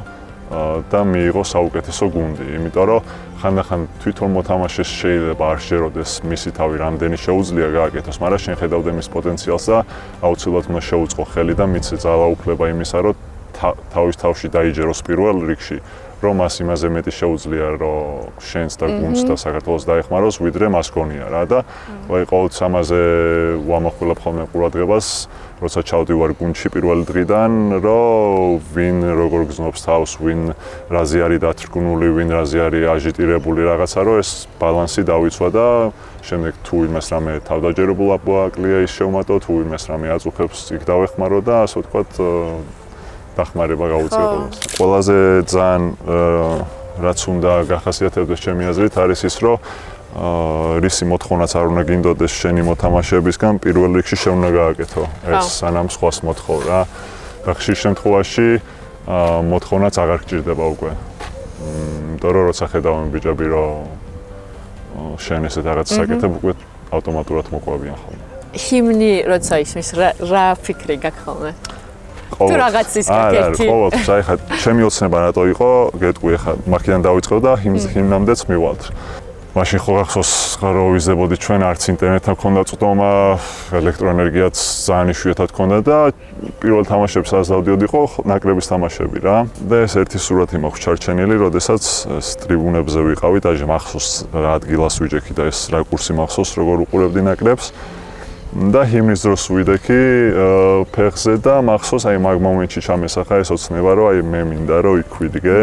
და მიიღო საუკეთესო გუნდი, იმიტომ რომ ხანდახან თვითონ მოთამაშეს შეიძლება არ შეეროდეს მისი თავი რამდენი შეუძლია გააკეთოს, მაგრამ შენ ხედავდე მის პოტენციალს და აუცილებლად უნდა შეუწყო ხელი და მიცე ძალაუფლება იმისა, რომ თავის თავში დაიჯეროს პირველ რიგში, რომ მას იმაზე მეტი შეუძლია, რომ შენს და გუნდს და საქართველოს დაეხმაროს, ვიდრე მას გონია რა და ყოველთვის ამაზე ვამახვილებ ხოლმე ყურადღებას, როცა ჩავდივარ გუნდში პირველი დღიდან, რომ ვინ როგორ გზნობს თავს, ვინ რაზე არის დათრგუნული, ვინ რაზე არის აჟიტირებული რაღაცა, რომ ეს ბალანსი დავიცვა და შემდეგ თუ ვინმეს რამე თავდაჯერებულაკლია ის შევმატო, თუ ვინმეს რამე აწუხებს იქ დავეხმარო და ასე ვთქვათ დახმარება გაუწიებულოს. ყველაზე ძალიან რაც უნდა გახასიათებდეს ჩემი აზრით არის ის, რომ რისი მოთხოვნაც არ უნდა გინდოდეს შენი მოთამაშეებისგან, პირველ რიგში შენ უნდა გააკეთო. ეს სანამ სხვას მოთხოვ რა. და ხშირ შემთხვევაში მოთხოვნაც აღარ გჭირდება უკვე. იმიტომ რომ როცა ხედავენ ბიჭები, რომ შენ ესეთ რაღაც საკეთებ, უკვე ავტომატურად მოყვებიან ხოლმე. ჰიმნი როცა ისმის რა ფიქრი გაქვს ხოლმე? თუ რაღაცის კეთილი. ყოველთვის აი ხა ჩემი ოცნება რატო იყო, გეტყვი ხა მაქედან დავიწყო და ჰიმნამდეც მივალთ. მაშინ ხო გახსოვს რო ვიზებოდი ჩვენ არც ინტერნეტთან ქონდა წვდომა, ელექტროენერგიაც ძალიან იშვიათად ქონდა და პირველ თამაშებს რაც დავდიოდიყო, ნაკრების თამაშები რა. და ეს ერთი სურათი მაქვს ჩარჩენილი, როდესაც ტრიბუნებზე ვიყავით, აი მახსოვს რა ადგილას ვიჯექი და ეს რა კურსი მახსოვს, როგორ უყურებდი ნაკრებს. და ჰიმნის დროს ვიდექი ფეხზე და მახსოვს აი მაგ მომენტში ჩამესახა ეს ოცნება რომ აი მე მინდა რომ იქ ვიდგე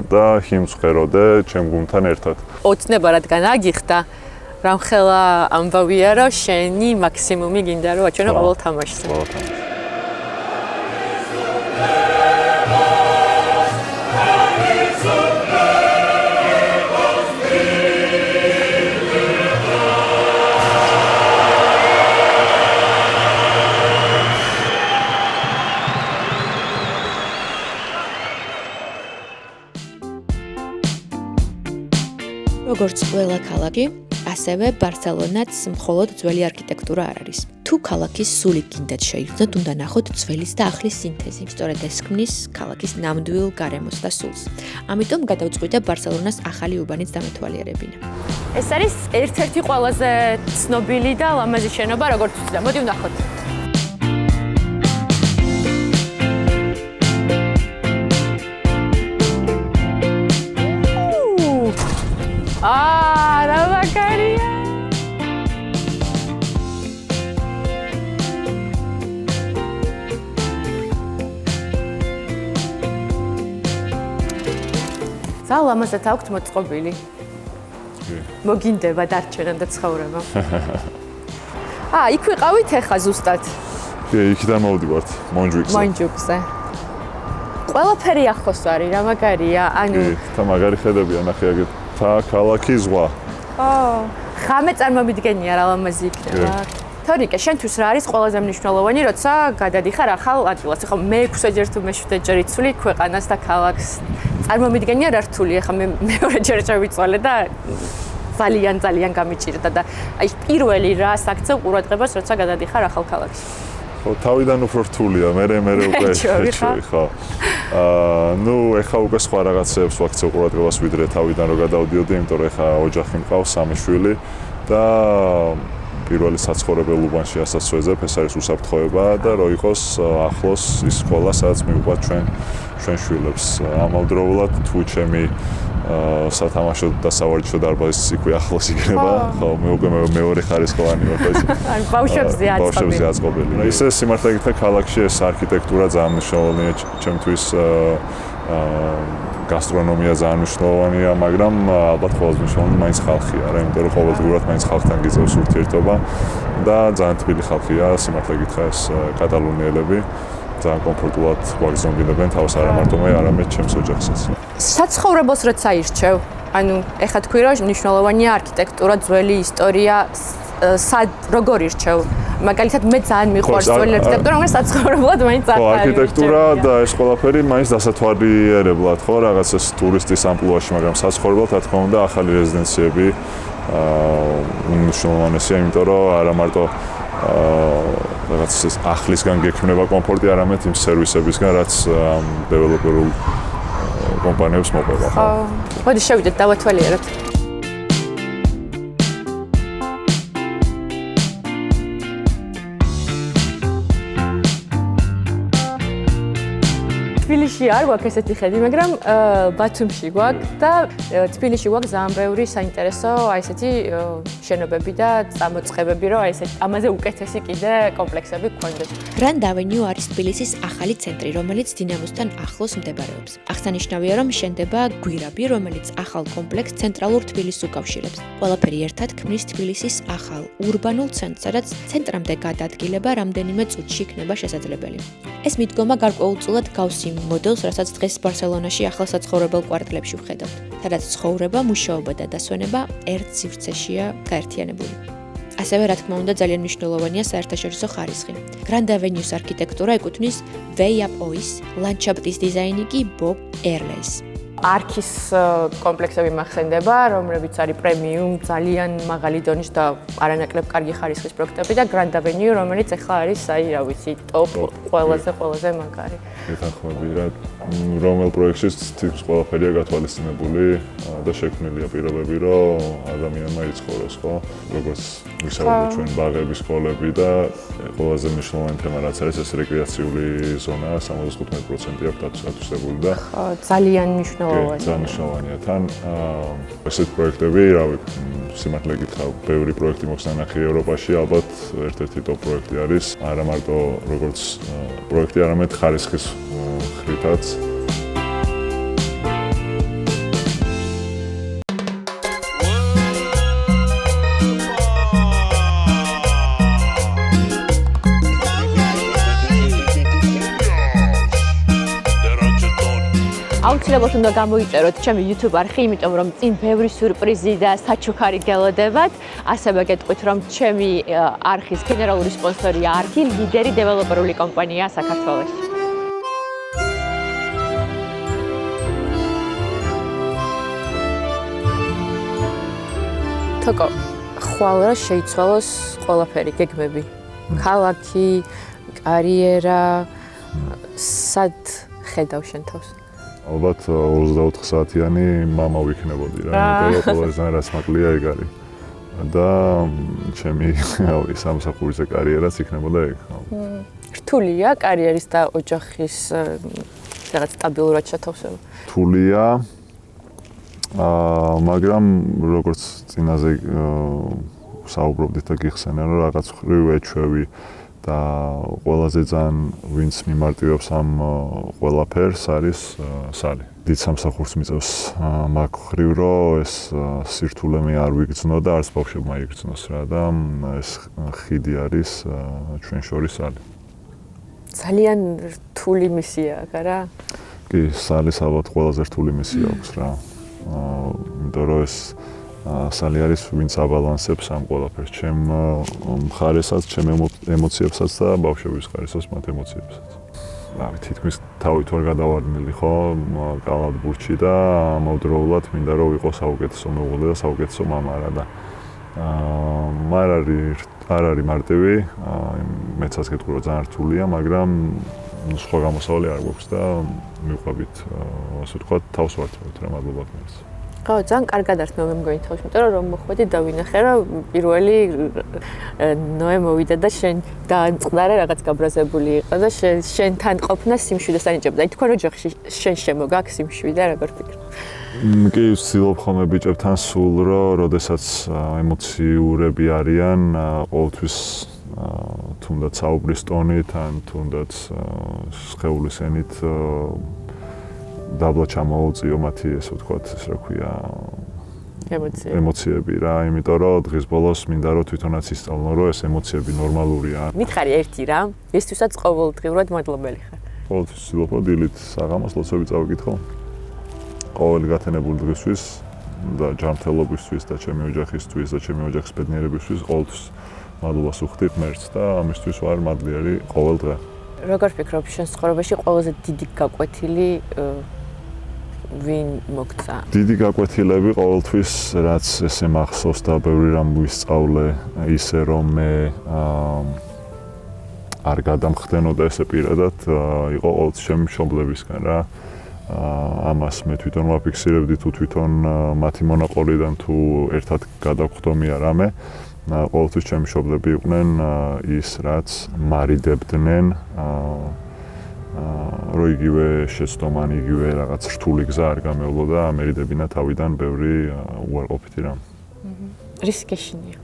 და ჰიმნს ვღეროდე ჩემ გუნდთან ერთად. ოცნება რადგან აგიხდა, რამხელა ამბავია რომ შენი მაქსიმუმი გინდა რომ აჩვენო ყოველ თამაშზე. როგორც ყველა ქალაქი, ასევე ბარსელონაც მხოლოდ ძველი არქიტექტურა არ არის. თუ ქალაქის სული გინდათ შეირთოთ, უნდა ნახოთ ძველის და ახლის სინთეზი. სწორედ ეს ქმნის ქალაქის ნამდვილ გარემოს და სულს. ამიტომ გადავწყვიტე ბარსელონას ახალი უბანიც დამეთვალიერებინა. ეს არის ერთ-ერთი ყველაზე ცნობილი და ლამაზი შენობა, როგორც ვთქვი. მოდი ვნახოთ. რა მაგარია. ძალიან ლამაზად აქვთ მოწყობილი. მოგინდება დარჩენა და ცხოვრება. იქ ვიყავით ახლა ზუსტად. იქიდან მოვდივართ მონჯუიკზე. მონჯუიკზე. ყველაფერი ახლოს არის, რა მაგარია. ანუ და მაგარი ხედებია ნახე აგეთ და ქალაქი ზღვა. ხამე წარმომიდგენია რა ლამაზი იქნება. თორიკე, შენთვის რა არის ყველაზე მნიშვნელოვანი, როცა გადადიხარ ახალ ადგილას? ახლა მე-6-ჯერ თუ მე-7ჯერ იცვლი ქვეყანას და ქალაქს. წარმომიდგენია რა რთულია, ახლა მე მეორეჯერ შევიცვალე და ძალიან გამიჭირდა და აი პირველი რას აქცევ ყურადღებას, როცა გადადიხარ ახალ ქალაქში. ხო, თავიდან უფრო რთულია, მე უკვე ეჩვევი, ხო. ნუ ეხა უკვე სხვა რაღაცებს ვაქცევ ყურადღებას ვიდრე თავიდან რომ გადავდიოდი, იმიტომ რომ ეხა ოჯახი მყავს, 3 შვილი და პირველი საცხოვრებელ უბანში ასაცვეძებ, ეს არის უსაფრთხოება და რომ იყოს ახლოს ის სკოლა, სადაც მივყვათ ჩვენ შვილებს. ამავდროულად თუ ჩემი სათამაშო და სავარჯიშო დარბაზიც იქვე ახლოს იქნება, ხო, მე უკვე მეორე ხარისხოვანი ვარ, ხო, ან ბავშვებზე აწყობილი. ისე სიმართლე გითხრა, ქალაქში ეს არქიტექტურა ძალიან მნიშვნელოვანია ჩემთვის, გასტრონომია ძალიან მნიშვნელოვანია, მაგრამ ალბათ ყველაზე მნიშვნელოვანი მაინც ხალხია, რა, იმიტომ რომ ყოველდღურად მაინც ხალხთან გიწევს ურთიერთობა და ძალიან თბილი ხალხია, სიმართლე გითხრა, ეს კატალონიელები. ძალიან კომფორტულად გვაგზავნებენ თავს არა მარტო მე, არამედ ჩემს ოჯახსაც. საცხოვრებელს როცა ირჩევ, ანუ ეხლა თქვი რომ მნიშვნელოვანია არქიტექტურა, ძველი ისტორია, როგორ ირჩევ? მაგალითად მე ძალიან მიყვარს ძველი არქიტექტურა, მაგრამ საცხოვრებლად მაინც არ არის. არქიტექტურა და ეს ყველაფერი მაინც დასათვალიერებლად, ხო, რაღაც ეს ტურისტის ამპლუაში, მაგრამ საცხოვრებლად რა თქმა უნდა ახალი რეზიდენციები უმნიშვნელოვანესია, იმიტომ რომ არა მარტო რაღაც ახლისგან გექმნება კომფორტი, არამედ იმ სერვისებისგან, რაც დეველოპერულ კომპანიებს მოყვება. ხო. მოდი შევიდეთ, დავათვალიეროთ. თბილისში არ გვაქვს ესეთი ხედი, მაგრამ ბათუმში გვაქვს და თბილისში გვაქვს ძალიან ბევრი საინტერესო აი ესეთი შენობები და წამოწყებები, რომ აი ესეთი ამაზე უკეთესი კიდე კომპლექსები გქონდეს. Grand Avenue არის თბილისის ახალი ცენტრი, რომელიც დინამოსთან ახლოს მდებარეობს. აღსანიშნავია, რომ შენდება გვირაბი, რომელიც ახალ კომპლექსს ცენტრალურ თბილისს უკავშირებს. ყველაფერი ერთად ქმნის თბილისის ახალ ურბანულ ცენტრს, სადაც ცენტრამდე გადაადგილება რამდენიმე წუთში იქნება შესაძლებელი. ეს მიდგომა გარკვეულწილად გავს იმ მოდელს, რასაც დღეს ბარსელონაში ახალ საცხოვრებელ კვარტლებში ვხედავთ, სადაც ცხოვრება, მუშაობა და დასვენება ერთ სივრცეშია გაერთიანებული. ასევე, რა თქმა უნდა, ძალიან მნიშვნელოვანია საერთაშორისო ხარისხი. Grand Avenue-ს არქიტექტურა ეკუთვნის Veiapois, ლანდშაფტის დიზაინი კი Bob Earleys. არქის კომპლექსები მახსენდება, რომლებიც არის პრემიუმ, ძალიან მაღალი დონის და არანაკლებ კარგი ხარისხის პროექტები და Grand Avenue, რომელიც ახლა არის, რა ვიცი, ტოპ ყველაზე მაგარი. ეთანხმები რა, რომელ პროექტშიც თითქმის ყველაფერია გათვალისწინებული და შექმნილია პირობები, რომ ადამიანმა იცხოვროს, ხო? როგორც ვისაუბრეთ ჩვენ ბაღების სკოლები და ყველაზე მნიშვნელოვანი თემა რაც არის ეს რეკრეაციული ზონა 75% აქვს დაწესებული და ძალიან მნიშვნელოვანია. ძალიან მნიშვნელოვანია. თან ესეთ პროექტები, რავი, სიმართლე გითხრა, ბევრი პროექტი მოხსნა ნახე ევროპაში, ალბათ ერთ-ერთი ტოპ პროექტი არის, არა მარტო როგორც პროექტი, არამედ ხარისხის ხრითაც. აუცილებლად უნდა გამოიწეროთ ჩემი YouTube არხი, იმიტომ რომ წინ ბევრი სიურპრიზი და საჩუქარი გელოდებათ. ასევე გეტყვით, რომ ჩემი არხის გენერალური სპონსორია არქი, ლიდერი დეველოპერული კომპანია საქართველოში. თოკო, ხვალ რა შეიცვალოს ყველაფერი, გეგმები. ქალაქი, კარიერა, სად ხედავ შენ თავს? ალბათ 24 საათიანი მამა ვიქნებოდი რა, იმიტომ რომ ყველაზე რაც მაკლია ეგ არის. და ჩემი სამსახურზე კარიერაც იქნებოდა ეგ. რთულია კარიერის და ოჯახის რაღაც სტაბილურად შეთავსება. რთულია. მაგრამ როგორც წინაზე საუბრობდით და გიხსენე, რომ რაღაც ხრივ ეჩვევი და ყველაზე ძალიან ვინც მიმარტივებს ამ ყველაფერს არის სალი. დიდ სამსახურს მიწევს მაგ ხრივ, რომ ეს სირთულე მე არ ვიგრძნო და არც ბავშვებმა იგრძნოს რა და ეს ხიდი არის ჩვენ შორის სალი. ძალიან რთული მისია აქვს რა? კი, სალის ალბათ ყველაზე რთული მისია აქვს რა. იმიტომ რომ ეს სალი არის ვინც აბალანსებს ამ ყველაფერს, ჩემ მხარესაც, ჩემ ემოციებსაც და ბავშვების მხარესაც, მათ ემოციებსაც. რავი, თითქმის თავით ვარ გადავარდნილი ხო, კალად ბურჩი და ამავდროულად მინდა რომ ვიყო საუკეთესო მეუღლე და საუკეთესო მამა რა და არ არის მარტივი, მეცაც გეტყვი რომ ძალიან რთულია, მაგრამ სხვა გამოსავალი არ გვაქვს და მივყვებით, ასე ვთქვათ, თავს ვართმევთ რა, მადლობა გმირს. ხო, ძალიან კარგად არის მე მგონი თავს, იმიტომ რომ მოხვედი და ვინახე რომ პირველი ნოე მოვიდა და შენ დაანწყდარე რაღაც გაბრაზებული იყო და შენთან ყოფნა სიმშვიდეს ანიჭებდა. აი თქვენ ოჯახში შენ შემოგაქვს სიმშვიდე და როგორ ფიქრობ? კი, ვცდილობ ხოლმე ბიჭებთან სულ რომ როდესაც ემოციურები არიან, ყოველთვის თუნდაც საუბრის ტონით, ან თუნდაც სხეულის ენით დაბლა ჩამოუწიო მათი, ესე ვთქვათ, ეს რა ქვია, ემოციები რა, იმიტომ რომ დღის ბოლოს მინდა რომ თვითონაც ისწავლო, რომ ეს ემოციები ნორმალურია. მითხარი ერთი რა, ესთვისაც ყოველდღიურად მადლობელი ხარ. ყოველთვის ვცდილობ რომ დილით საღამოს ლოცვები წავიკითხო. ყოველი გათენებული დღისთვის და ჯანმრთელობისთვის და ჩემი ოჯახისთვის და ჩემი ოჯახის ბედნიერებისთვის ყოველთვის მადლობას ვუხდით მერც და ამისთვის ვარ მადლიერი ყოველ დღე. როგორ ფიქრობ, შენ ცხოვრებაში ყველაზე დიდი გაკვეთილი ვინ მოგცა? დიდი გაკვეთილები ყოველთვის რაც ესე მახსოვს და ბევრი რამ ვისწავლე, ისე რომ მე არ გადამხდენოდა ესე პირადად, იყო ყოველთვის ჩემი მშობლებისგან რა. ამას მე თვითონ ვაფიქსირებდი თუ თვითონ მათი მონაყოლიდან თუ ერთად გადავხდომია რამე. ყოველთვის ჩემი მშობლები იყვნენ ის რაც მარიდებდნენ რომ იგივე შეცდომანი, იგივე რაღაც რთული გზა არ გამევლოდა, ამერიდებინა თავიდან ბევრი უარყოფითი რამ. რის გეშინია?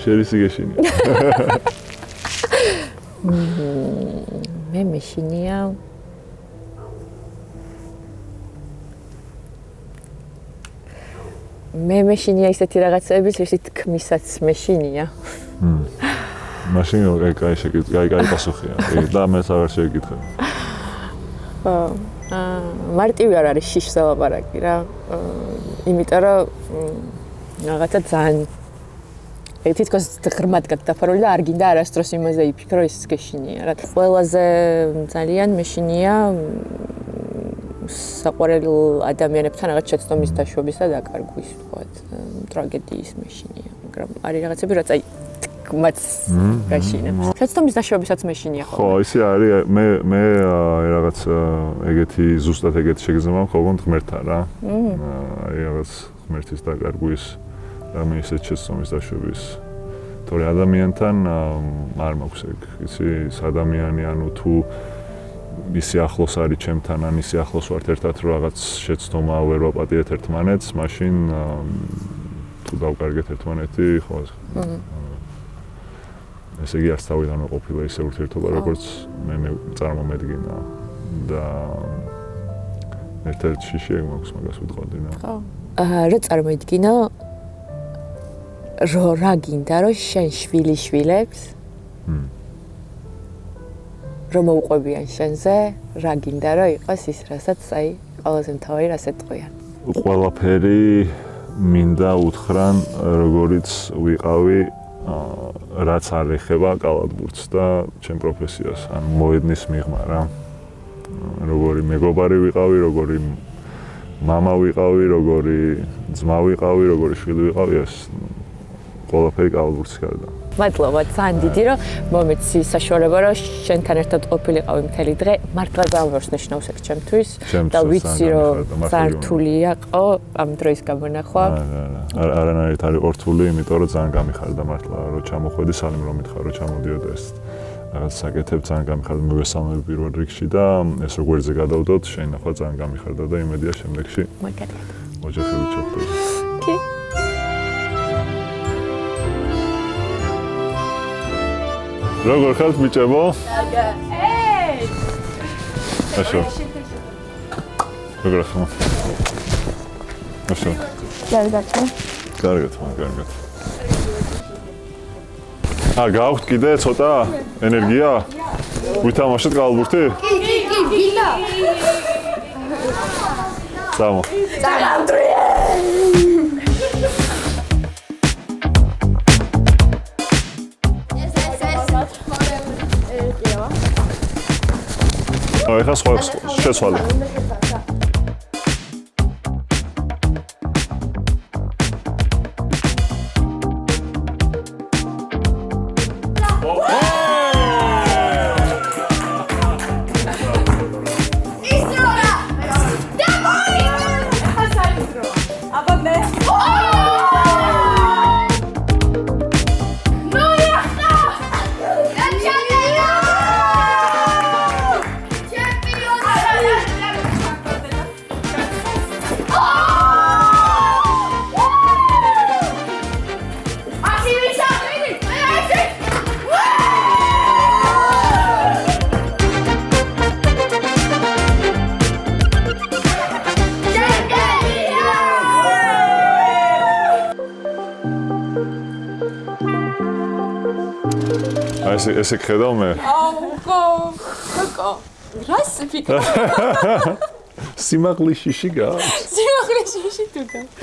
შერისი გეშინია? მე მეშინია მე მეშინია ისეთი რაღაცების, რისი თქმისაც მეშინია. მაშინ კაი პასუხია. და მეც აღარ შეგიკითხე. მარტივი არ არის შიშზე ლაპარაკი რა. იმიტომ რომ რაღაცა ძალიან თითქოს ღრმად გადაფარული და არ გინდა არასდროს იმაზე იფიქრო, ის გეშინია რა. ყველაზე ძალიან მეშინია საყვარელ ადამიანებთან რაღაც შეცდომის დაშვების და დაკარგვის, თქვათ, ტრაგედიის მეშინია, მაგრამ არის რაღაცები, რაც აი მათ გაშინებს. შეცდომის დაშვებისაც მეშინია ხოლმე. ხო, ისე არის, მე რაღაც ეგეთი ზუსტად ეგეთი შეგრძნება მქონდა ოღონდ ღმერთთან რა. აი რაღაც ღმერთის დაკარგვის რამე ისეთ შეცდომის დაშვების. თორე ადამიანთან არ მაქვს ეგ, იცი, ეს ადამიანი ანუ თუ ისე ახლოს არის ჩემთან, ან ისე ახლოს ვართ ერთად, რომ რაღაც შეცდომა ვერ ვაპატიეთ ერთმანეთს, მაშინ თუ დავკარგეთ ერთმანეთი, ხო. ესე იგი არც თავიდანვე ყოფილა ისე ურთიერთობა, როგორც მე წარმომედგინა და ერთ-ერთ შიში ეგ მაქვს მაგას ვიტყოდი რა. ხო. რა წარმოიდგინა რა გინდა რომ შენ შვილიშვილებს რომ უყვებიან შენზე, რა გინდა რომ იყოს ის, რასაც აი ყველაზე მთავარი რას ეტყვიან. ყველაფერი მინდა უთხრან, როგორიც ვიყავი, რაც არ ეხება კალათბურთს და ჩემ პროფესიას, ან მოედნის მიღმა რა. როგორი მეგობარი ვიყავი, როგორი მამა ვიყავი, როგორი ძმა ვიყავი, როგორი შვილი ვიყავი, ეს ყველაფერი კალათბურთის გარდა. მადლობა, ძალიან დიდი რომ მომეცი საშუალება რომ შენთან ერთად ყოფილიყავი მთელი დღე, მართლა ძალიან ბევრს ნიშნავს ეგ ჩემთვის და ვიცი რომ ძალიან რთული იყო ამ დროის გამონახვა. არანაირად არის ორთული, იმიტომ რომ ძალიან გამიხარდა მართლა რომ ჩამოხვედი, სალიმ რომ მითხრა რომ ჩამოდიოდა ეს რაღაც საკეთებ, ძალიან გამიხარდა მოგესალმები პირველ რიგში და ეს როგორ გადავდოთ, შენახვა ძალიან გამიხარდა და იმედია შემდეგში მაგარია. ოჯახები ჩავხდება. კი. როგორ ხართ ბიჭებო? Așa. Როგორ ხარ? Așa. კარგად. კარგად. გააქვთ კიდე ცოტა ენერგია? ვითამაშოთ კალათბურთი? კი, გინდა. Samo. ეხლა სხვა შეცვალე. ესე ხედავ მე? კოკო. რას ფიქრობ? სიმაღლის შიში გაქვს? სიმაღლის შიში თუ გაქვს?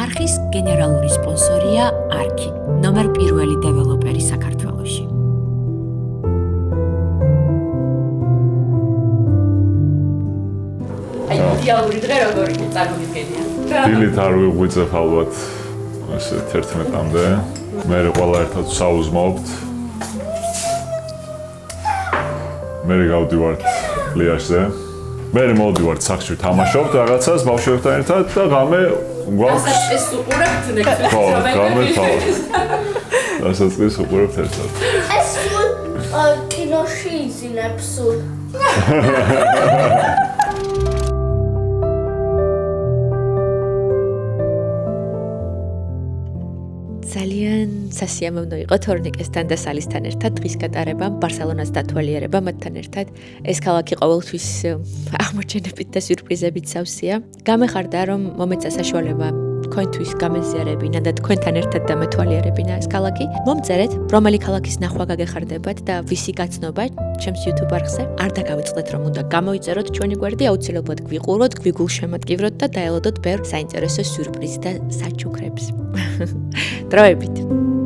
არხის გენერალური სპონსორია არქი, ნომერ 1 დეველოპერი საქართველოში. იდეალური დღე როგორი წარმოგიდგენია? დილით არ ვიღვიძებ ალბათ ესე 11-მდე. მე ყველა ერთად საუზმობთ. მე გავდივართ პლიაჟზე. მე მოვდივართ სახლში თამაშობთ რაღაცას ბავშვებთან ერთად და ღამე გვაქვს ეს უყურებთ ნექსტ. ხო, ღამე თავად. დასაწყისს უყურებთ ერთად. ეს კინოში იძინებს სულ. ძალიან სასიამოვნო იყო თორნიკესთან და სალისთან ერთად დღის გატარება, ბარსელონას დათვალიერება მათთან ერთად. ეს ქალაქი ყოველთვის აღმოჩენებით და სიურპრიზებით სავსეა. გამეხარდა რომ მომეცა საშუალება თქვენთვის გამეზიარებინა და თქვენთან ერთად დამეთვალიერებინა ეს ქალაქი. მომწერეთ, რომელი ქალაქის ნახვა გაგეხარდებათ და ვისი გაცნობა ჩემს YouTube არხზე. არ დაგავიწყდეთ, რომ უნდა გამოიწეროთ ჩვენი გვერდი, აუცილებლად გვიყუროთ, გვიგულშემატკივროთ და დაელოდოთ ბევრ საინტერესო სიურპრიზ და საჩუქრებს. დროებით.